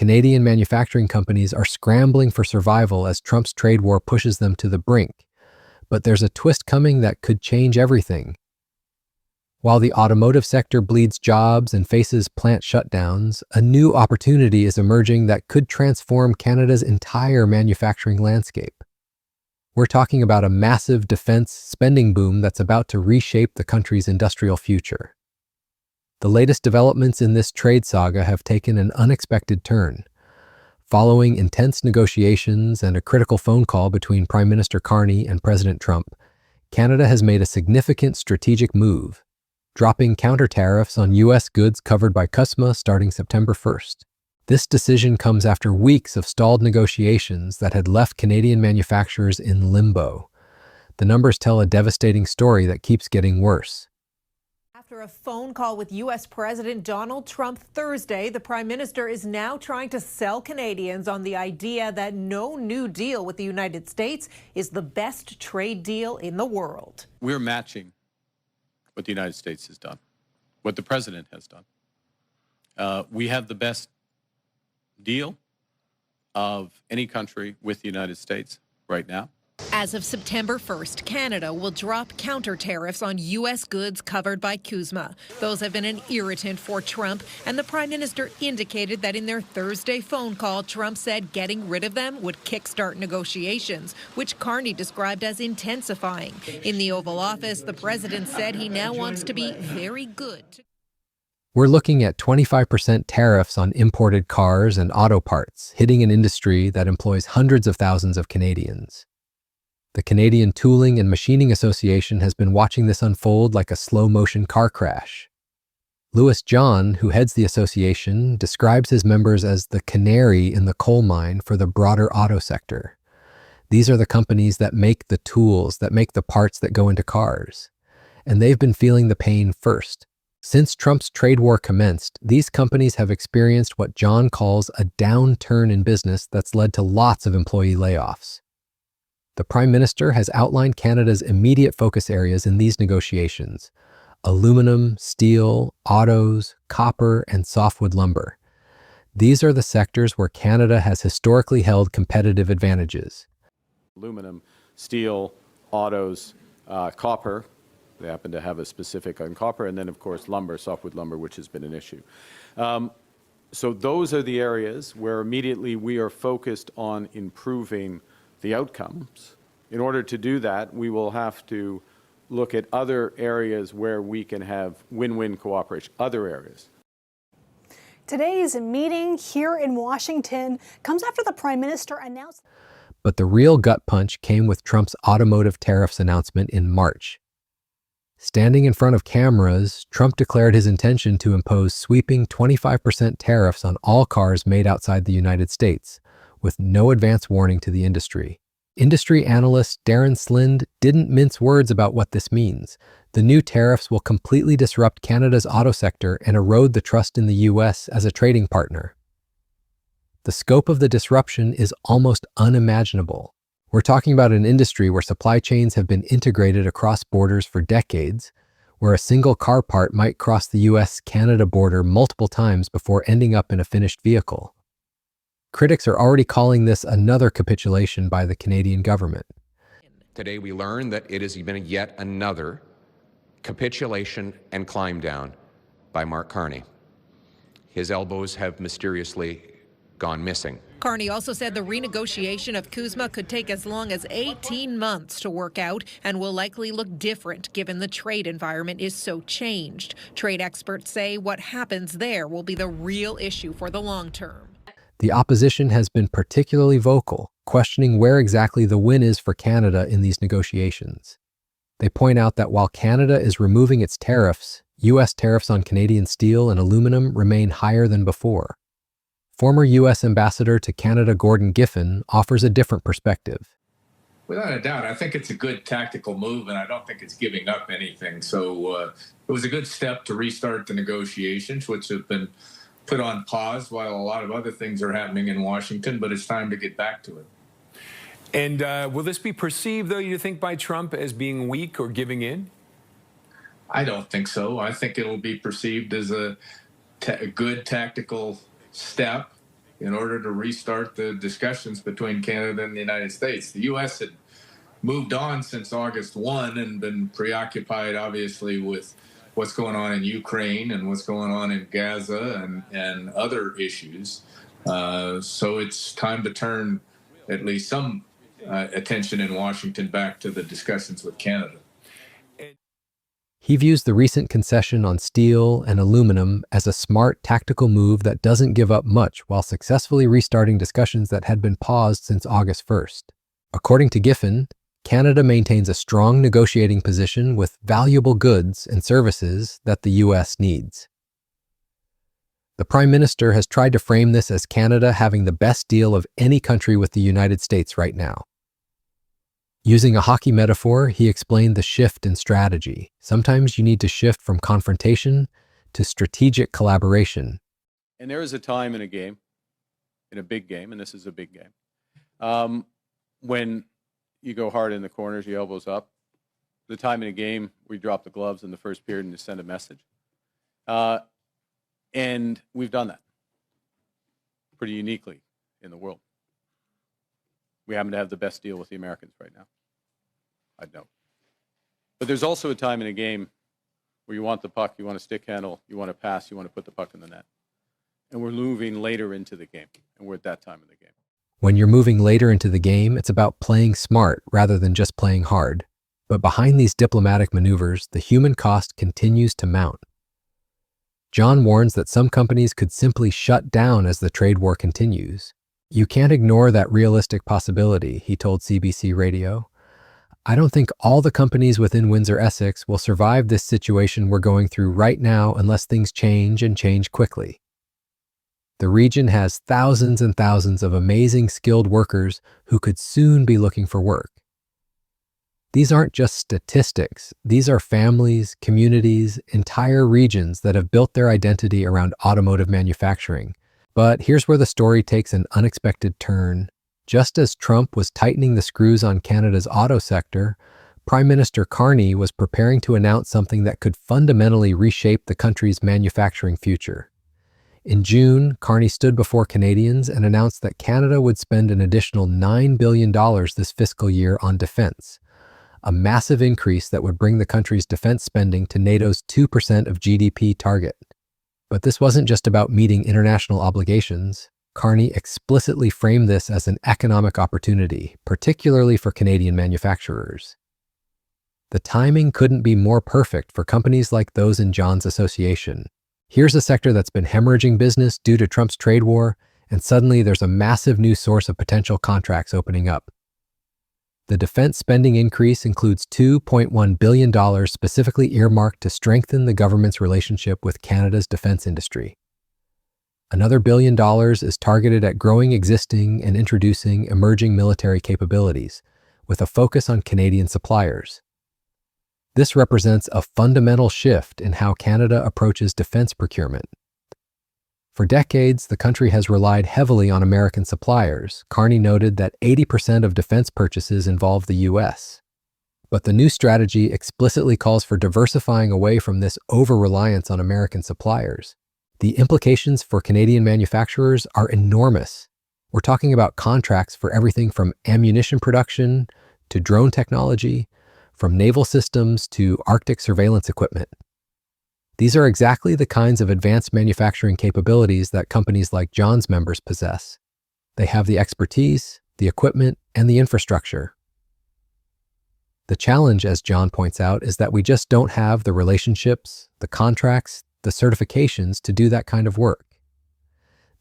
Canadian manufacturing companies are scrambling for survival as Trump's trade war pushes them to the brink. But there's a twist coming that could change everything. While the automotive sector bleeds jobs and faces plant shutdowns, a new opportunity is emerging that could transform Canada's entire manufacturing landscape. We're talking about a massive defense spending boom that's about to reshape the country's industrial future. The latest developments in this trade saga have taken an unexpected turn. Following intense negotiations and a critical phone call between Prime Minister Carney and President Trump, Canada has made a significant strategic move, dropping counter tariffs on U.S. goods covered by CUSMA starting September 1st. This decision comes after weeks of stalled negotiations that had left Canadian manufacturers in limbo. The numbers tell a devastating story that keeps getting worse. After a phone call with U.S. President Donald Trump Thursday, the Prime Minister is now trying to sell Canadians on the idea that no new deal with the United States is the best trade deal in the world. We're matching what the United States has done, what the President has done. We have the best deal of any country with the United States right now. As of September 1st, Canada will drop counter tariffs on U.S. goods covered by CUSMA. Those have been an irritant for Trump, and the Prime Minister indicated that in their Thursday phone call, Trump said getting rid of them would kickstart negotiations, which Carney described as intensifying. In the Oval Office, the president said he now wants to be very good. We're looking at 25% tariffs on imported cars and auto parts, hitting an industry that employs hundreds of thousands of Canadians. The Canadian Tooling and Machining Association has been watching this unfold like a slow-motion car crash. Louis John, who heads the association, describes his members as the canary in the coal mine for the broader auto sector. These are the companies that make the tools, that make the parts that go into cars. And they've been feeling the pain first. Since Trump's trade war commenced, these companies have experienced what John calls a downturn in business that's led to lots of employee layoffs. The Prime Minister has outlined Canada's immediate focus areas in these negotiations: aluminum, steel, autos, copper, and softwood lumber. These are the sectors where Canada has historically held competitive advantages. Aluminum, steel, autos, copper. They happen to have a specific on copper, and then, of course, lumber, softwood lumber, which has been an issue. So those are the areas where immediately we are focused on improving the outcomes. In order to do that, we will have to look at other areas where we can have win-win cooperation, other areas. Today's meeting here in Washington comes after the Prime Minister announced. But the real gut punch came with Trump's automotive tariffs announcement in March. Standing in front of cameras, Trump declared his intention to impose sweeping 25% tariffs on all cars made outside the United States, with no advance warning to the industry. Industry analyst Darren Slind didn't mince words about what this means. The new tariffs will completely disrupt Canada's auto sector and erode the trust in the U.S. as a trading partner. The scope of the disruption is almost unimaginable. We're talking about an industry where supply chains have been integrated across borders for decades, where a single car part might cross the U.S.-Canada border multiple times before ending up in a finished vehicle. Critics are already calling this another capitulation by the Canadian government. Today we learned that it has been yet another capitulation and climb down by Mark Carney. His elbows have mysteriously gone missing. Carney also said the renegotiation of CUSMA could take as long as 18 months to work out and will likely look different given the trade environment is so changed. Trade experts say what happens there will be the real issue for the long term. The opposition has been particularly vocal, questioning where exactly the win is for Canada in these negotiations. They point out that while Canada is removing its tariffs, U.S. tariffs on Canadian steel and aluminum remain higher than before. Former U.S. Ambassador to Canada Gordon Giffen offers a different perspective. Without a doubt, I think it's a good tactical move, and I don't think it's giving up anything. So it was a good step to restart the negotiations, which have been put on pause while a lot of other things are happening in Washington, but it's time to get back to it. And will this be perceived, though, you think, by Trump as being weak or giving in? I don't think so. I think it'll be perceived as a good tactical step in order to restart the discussions between Canada and the United States. The U.S. had moved on since August 1 and been preoccupied, obviously, with what's going on in Ukraine and what's going on in Gaza and other issues. So it's time to turn at least some attention in Washington back to the discussions with Canada. He views the recent concession on steel and aluminum as a smart tactical move that doesn't give up much while successfully restarting discussions that had been paused since August 1st. According to Giffen, Canada maintains a strong negotiating position with valuable goods and services that the U.S. needs. The Prime Minister has tried to frame this as Canada having the best deal of any country with the United States right now. Using a hockey metaphor, he explained the shift in strategy. Sometimes you need to shift from confrontation to strategic collaboration. And there is a time in a game, in a big game, and this is a big game, when you go hard in the corners, your elbows up. The time in a game where you drop the gloves in the first period and you send a message. And we've done that pretty uniquely in the world. We happen to have the best deal with the Americans right now, I'd note. But there's also a time in a game where you want the puck, you want a stick handle, you want to pass, you want to put the puck in the net. And we're moving later into the game, and we're at that time in the game. When you're moving later into the game, it's about playing smart rather than just playing hard. But behind these diplomatic maneuvers, the human cost continues to mount. John warns that some companies could simply shut down as the trade war continues. You can't ignore that realistic possibility, he told CBC Radio. I don't think all the companies within Windsor-Essex will survive this situation we're going through right now unless things change and change quickly. The region has thousands and thousands of amazing skilled workers who could soon be looking for work. These aren't just statistics. These are families, communities, entire regions that have built their identity around automotive manufacturing. But here's where the story takes an unexpected turn. Just as Trump was tightening the screws on Canada's auto sector, Prime Minister Carney was preparing to announce something that could fundamentally reshape the country's manufacturing future. In June, Carney stood before Canadians and announced that Canada would spend an additional $9 billion this fiscal year on defense, a massive increase that would bring the country's defense spending to NATO's 2% of GDP target. But this wasn't just about meeting international obligations. Carney explicitly framed this as an economic opportunity, particularly for Canadian manufacturers. The timing couldn't be more perfect for companies like those in John's association. Here's a sector that's been hemorrhaging business due to Trump's trade war, and suddenly there's a massive new source of potential contracts opening up. The defense spending increase includes $2.1 billion specifically earmarked to strengthen the government's relationship with Canada's defense industry. Another $1 billion is targeted at growing existing and introducing emerging military capabilities, with a focus on Canadian suppliers. This represents a fundamental shift in how Canada approaches defense procurement. For decades, the country has relied heavily on American suppliers. Carney noted that 80% of defense purchases involve the U.S. But the new strategy explicitly calls for diversifying away from this over-reliance on American suppliers. The implications for Canadian manufacturers are enormous. We're talking about contracts for everything from ammunition production to drone technology, from naval systems to Arctic surveillance equipment. These are exactly the kinds of advanced manufacturing capabilities that companies like John's members possess. They have the expertise, the equipment, and the infrastructure. The challenge, as John points out, is that we just don't have the relationships, the contracts, the certifications to do that kind of work.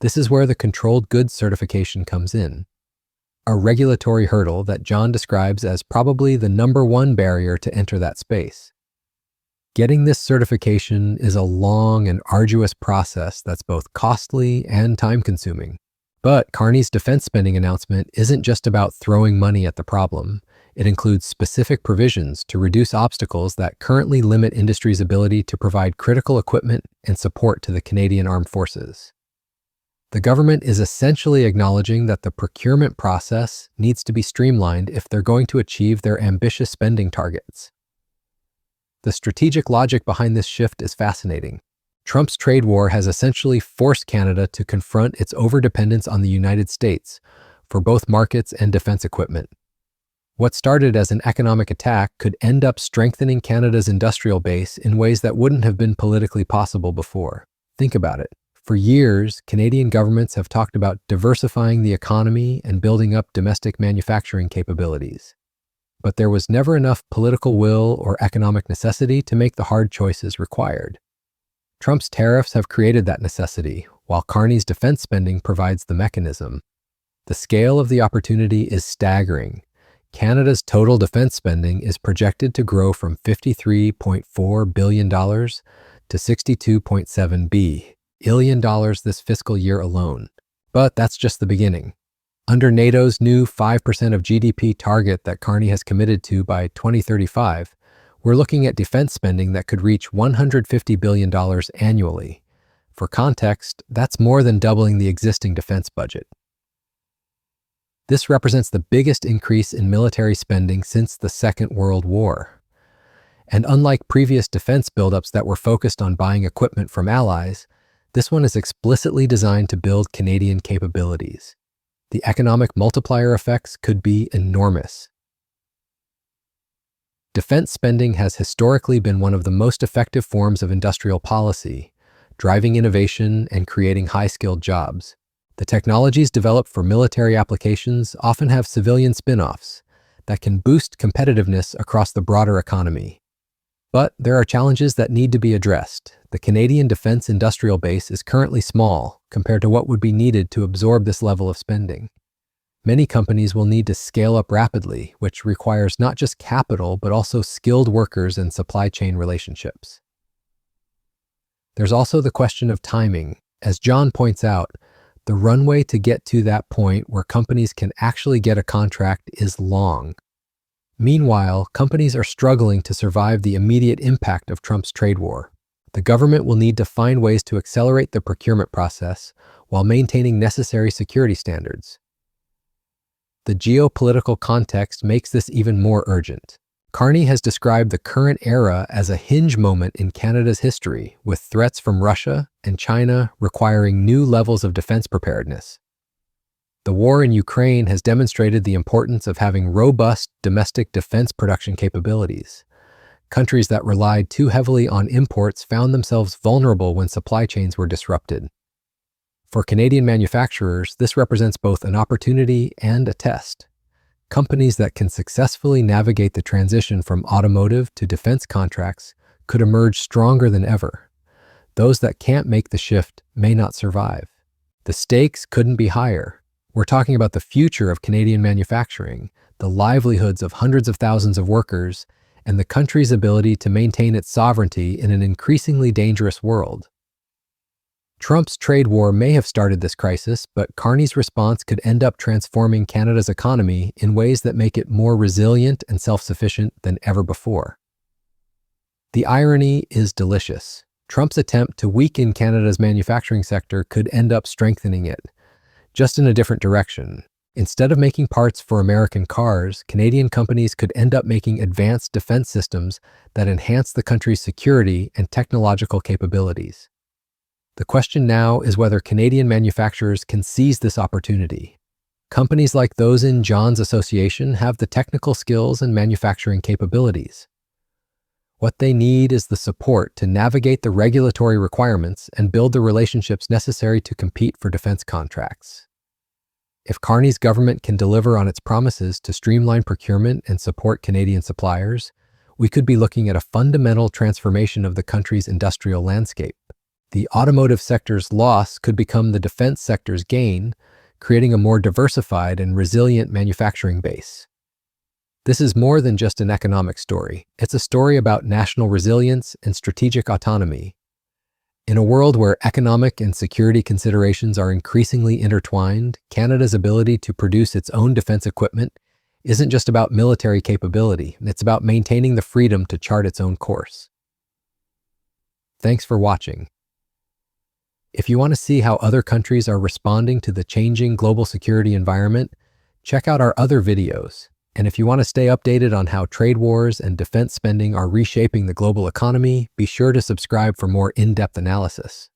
This is where the controlled goods certification comes in, a regulatory hurdle that John describes as probably the #1 barrier to enter that space. Getting this certification is a long and arduous process that's both costly and time-consuming. But Carney's defense spending announcement isn't just about throwing money at the problem. It includes specific provisions to reduce obstacles that currently limit industry's ability to provide critical equipment and support to the Canadian Armed Forces. The government is essentially acknowledging that the procurement process needs to be streamlined if they're going to achieve their ambitious spending targets. The strategic logic behind this shift is fascinating. Trump's trade war has essentially forced Canada to confront its overdependence on the United States for both markets and defense equipment. What started as an economic attack could end up strengthening Canada's industrial base in ways that wouldn't have been politically possible before. Think about it. For years, Canadian governments have talked about diversifying the economy and building up domestic manufacturing capabilities. But there was never enough political will or economic necessity to make the hard choices required. Trump's tariffs have created that necessity, while Carney's defense spending provides the mechanism. The scale of the opportunity is staggering. Canada's total defense spending is projected to grow from $53.4 billion to $62.7 billion this fiscal year alone. But that's just the beginning. Under NATO's new 5% of GDP target that Carney has committed to by 2035, we're looking at defense spending that could reach $150 billion annually. For context, that's more than doubling the existing defense budget. This represents the biggest increase in military spending since the Second World War. And unlike previous defense buildups that were focused on buying equipment from allies, this one is explicitly designed to build Canadian capabilities. The economic multiplier effects could be enormous. Defense spending has historically been one of the most effective forms of industrial policy, driving innovation and creating high-skilled jobs. The technologies developed for military applications often have civilian spin-offs that can boost competitiveness across the broader economy. But there are challenges that need to be addressed. The Canadian defense industrial base is currently small compared to what would be needed to absorb this level of spending. Many companies will need to scale up rapidly, which requires not just capital, but also skilled workers and supply chain relationships. There's also the question of timing. As John points out, the runway to get to that point where companies can actually get a contract is long. Meanwhile, companies are struggling to survive the immediate impact of Trump's trade war. The government will need to find ways to accelerate the procurement process while maintaining necessary security standards. The geopolitical context makes this even more urgent. Carney has described the current era as a hinge moment in Canada's history, with threats from Russia and China requiring new levels of defense preparedness. The war in Ukraine has demonstrated the importance of having robust domestic defense production capabilities. Countries that relied too heavily on imports found themselves vulnerable when supply chains were disrupted. For Canadian manufacturers, this represents both an opportunity and a test. Companies that can successfully navigate the transition from automotive to defense contracts could emerge stronger than ever. Those that can't make the shift may not survive. The stakes couldn't be higher. We're talking about the future of Canadian manufacturing, the livelihoods of hundreds of thousands of workers, and the country's ability to maintain its sovereignty in an increasingly dangerous world. Trump's trade war may have started this crisis, but Carney's response could end up transforming Canada's economy in ways that make it more resilient and self-sufficient than ever before. The irony is delicious. Trump's attempt to weaken Canada's manufacturing sector could end up strengthening it, just in a different direction. Instead of making parts for American cars, Canadian companies could end up making advanced defense systems that enhance the country's security and technological capabilities. The question now is whether Canadian manufacturers can seize this opportunity. Companies like those in John's association have the technical skills and manufacturing capabilities. What they need is the support to navigate the regulatory requirements and build the relationships necessary to compete for defense contracts. If Carney's government can deliver on its promises to streamline procurement and support Canadian suppliers, we could be looking at a fundamental transformation of the country's industrial landscape. The automotive sector's loss could become the defense sector's gain, creating a more diversified and resilient manufacturing base. This is more than just an economic story. It's a story about national resilience and strategic autonomy. In a world where economic and security considerations are increasingly intertwined, Canada's ability to produce its own defense equipment isn't just about military capability. It's about maintaining the freedom to chart its own course. Thanks for watching. If you want to see how other countries are responding to the changing global security environment, check out our other videos. And if you want to stay updated on how trade wars and defense spending are reshaping the global economy, be sure to subscribe for more in-depth analysis.